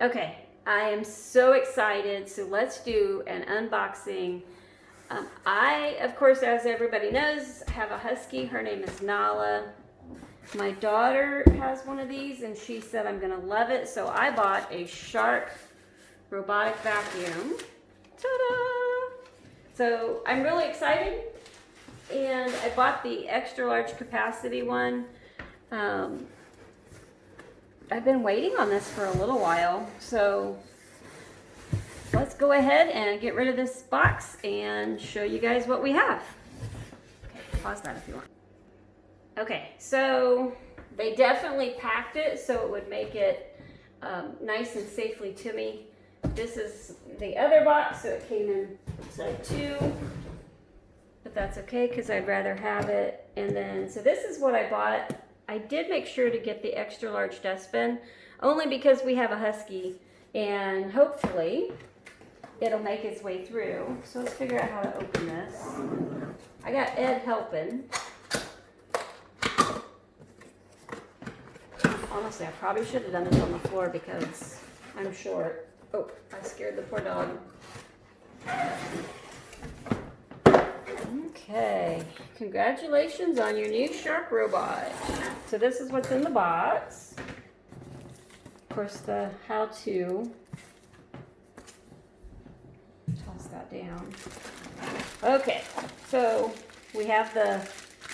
Okay, I am so excited. So let's do an unboxing. I, of course, as everybody knows, have a husky. Her name is Nala. My daughter has one of these and she said I'm gonna love it. So I bought a Shark robotic vacuum. Ta-da! So I'm really excited. And I bought the extra large capacity one. I've been waiting on this for a little while, so let's go ahead and get rid of this box and show you guys what we have. Okay, pause that if you want. Okay, so they definitely packed it so it would make it nice and safely to me. This is the other box, so it came in inside two, but that's okay because I'd rather have it. And then, so this is what I bought. I did make sure to get the extra large dustbin, only because we have a husky and hopefully it'll make its way through. So let's figure out how to open this. I got Ed helping. Honestly, I probably should have done this on the floor because I'm short. Oh, I scared the poor dog. Okay, congratulations on your new Shark robot. So this is what's in the box. Of course, the how-to. Toss that down. Okay, so we have the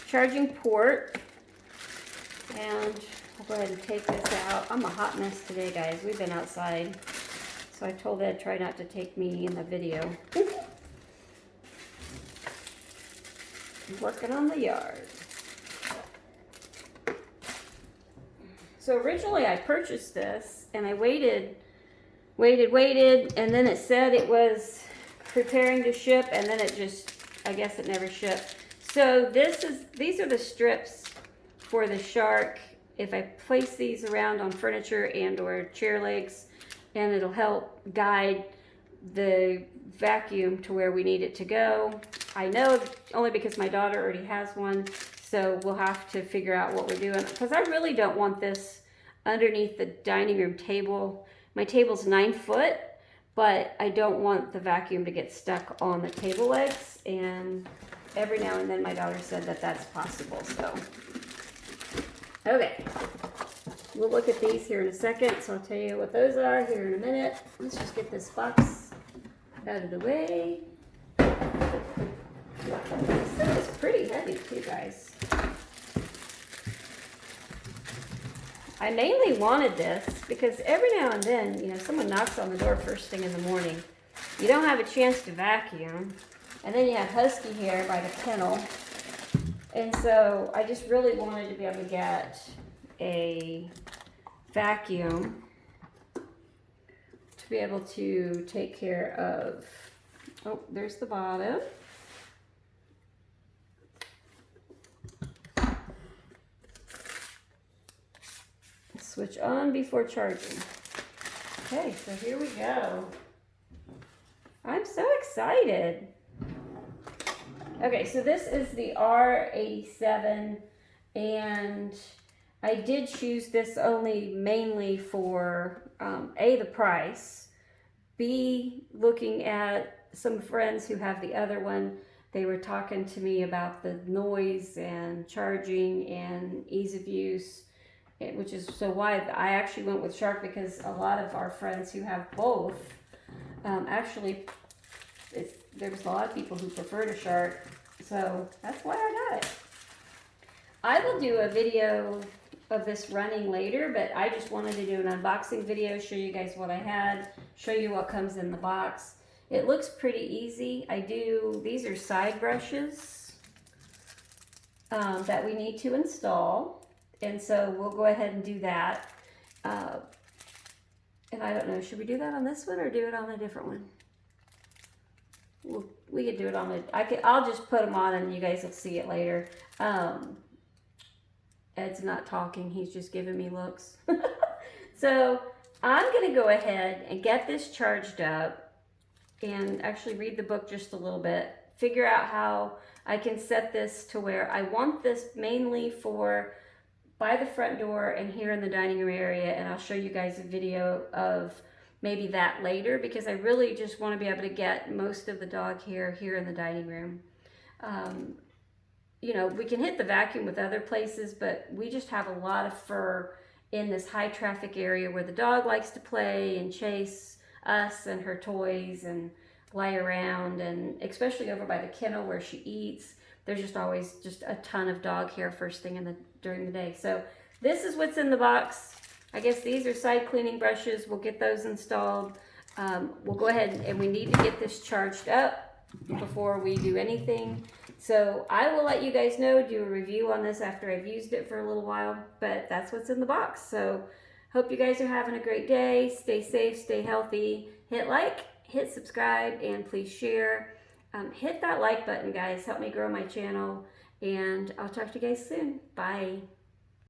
charging port. And we'll go ahead and take this out. I'm a hot mess today, guys. We've been outside. So I told Ed try not to take me in the video. Working on the yard. So originally I purchased this and I waited, and then it said it was preparing to ship, and then it just, I guess it never shipped. So these are the strips for the Shark. If I place these around on furniture and or chair legs, and it'll help guide the vacuum to where we need it to go. I know only because my daughter already has one, so we'll have to figure out what we're doing, because I really don't want this underneath the dining room table. My table's 9 foot, but I don't want the vacuum to get stuck on the table legs, and every now and then my daughter said that that's possible. So okay, we'll look at these here in a second, so I'll tell you what those are here in a minute. Let's just get this box out of the way. This thing is pretty heavy too, guys. I mainly wanted this because every now and then, you know, someone knocks on the door first thing in the morning. You don't have a chance to vacuum, and then you have husky hair by the kennel. And so I just really wanted to be able to get a vacuum to be able to take care of. Oh, there's the bottom. Switch on before charging. Okay, so here we go. I'm so excited. Okay, so this is the R87, and I did choose this only mainly for A, the price, B, looking at some friends who have the other one. They were talking to me about the noise and charging and ease of use, which is so why I actually went with Shark, because a lot of our friends who have both, actually, there was a lot of people who prefer the Shark, so that's why I got it. I will do a video of this running later, but I just wanted to do an unboxing video, show you guys what I had, show you what comes in the box. It looks pretty easy. These are side brushes that we need to install. And so we'll go ahead and do that. And I don't know, should we do that on this one or do it on a different one? We could do it on I'll just put them on and you guys will see it later. Ed's not talking, he's just giving me looks. So I'm gonna go ahead and get this charged up and actually read the book just a little bit, figure out how I can set this to where I want this mainly for by the front door and here in the dining room area, and I'll show you guys a video of maybe that later, because I really just want to be able to get most of the dog hair here in the dining room. You know, we can hit the vacuum with other places, but we just have a lot of fur in this high traffic area where the dog likes to play and chase us and her toys and lie around, and especially over by the kennel where she eats. There's just always just a ton of dog hair first thing during the day. So this is what's in the box. I guess these are side cleaning brushes. We'll get those installed. We'll go ahead and we need to get this charged up before we do anything. So I will let you guys know, do a review on this after I've used it for a little while, but that's what's in the box. So hope you guys are having a great day. Stay safe, stay healthy. Hit like, hit subscribe, and please share. Hit that like button, guys. Help me grow my channel, and I'll talk to you guys soon. Bye.